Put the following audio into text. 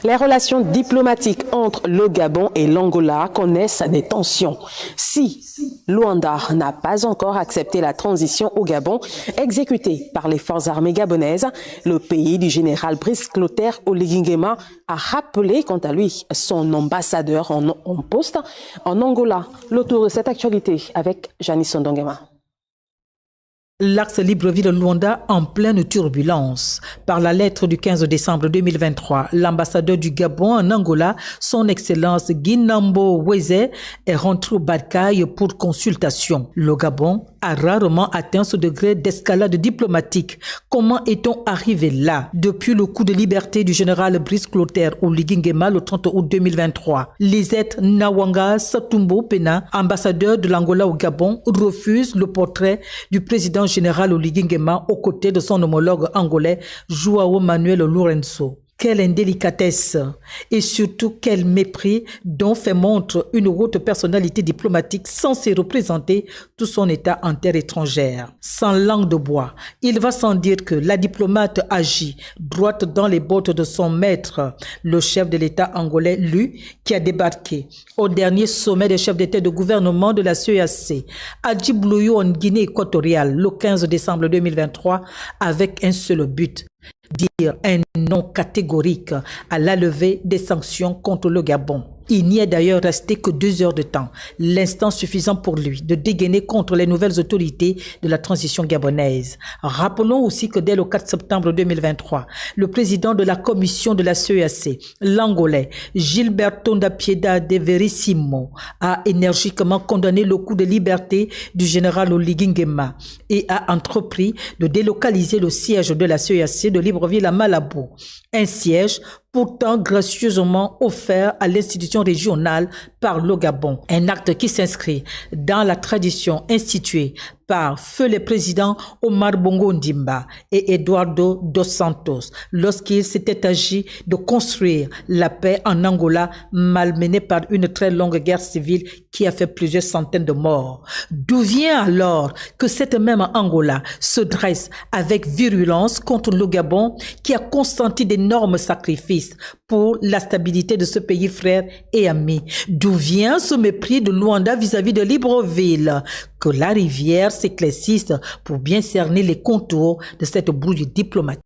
Les relations diplomatiques entre le Gabon et l'Angola connaissent des tensions. Si Luanda n'a pas encore accepté la transition au Gabon exécutée par les forces armées gabonaises, le pays du général Brice Clotaire Oligui Nguema a rappelé quant à lui son ambassadeur en poste en Angola. Le tour de cette actualité avec Janice Sondongema. L'axe Libreville-Luanda en pleine turbulence. Par la lettre du 15 décembre 2023, l'ambassadeur du Gabon en Angola, son Excellence Guinambo Weze, est rentré au Barcaï pour consultation. Le Gabon a rarement atteint ce degré d'escalade diplomatique. Comment est-on arrivé là? Depuis le coup de liberté du général Brice Clotaire Oligui Nguema le 30 août 2023, Lisette Nawanga Satumbo Pena, ambassadeur de l'Angola au Gabon, refuse le portrait du président général Oligui Nguema aux côtés de son homologue angolais João Manuel Lourenço. Quelle indélicatesse et surtout quel mépris dont fait montre une haute personnalité diplomatique censée représenter tout son État en terre étrangère. Sans langue de bois, il va sans dire que la diplomate agit droite dans les bottes de son maître, le chef de l'État angolais, lui, qui a débarqué au dernier sommet des chefs d'État et de gouvernement de la CEAC à Djibouti en Guinée équatoriale le 15 décembre 2023 avec un seul but: dire un non catégorique à la levée des sanctions contre le Gabon. Il n'y est d'ailleurs resté que 2 heures de temps, l'instant suffisant pour lui de dégainer contre les nouvelles autorités de la transition gabonaise. Rappelons aussi que dès le 4 septembre 2023, le président de la commission de la CEAC, l'Angolais Gilberto da Piedade de Verissimo, a énergiquement condamné le coup de liberté du général Oligui Nguema et a entrepris de délocaliser le siège de la CEAC de Libreville à Malabo, un siège pourtant gracieusement offert à l'institution régionale par le Gabon. Un acte qui s'inscrit dans la tradition instituée par feu les présidents Omar Bongo Ndimba et Eduardo dos Santos lorsqu'il s'était agi de construire la paix en Angola, malmenée par une très longue guerre civile qui a fait plusieurs centaines de morts. D'où vient alors que cette même Angola se dresse avec virulence contre le Gabon qui a consenti d'énormes sacrifices pour la stabilité de ce pays frère et ami? D'où vient ce mépris de Luanda vis-à-vis de Libreville? Que la rivière s'éclaircisse pour bien cerner les contours de cette brouille diplomatique.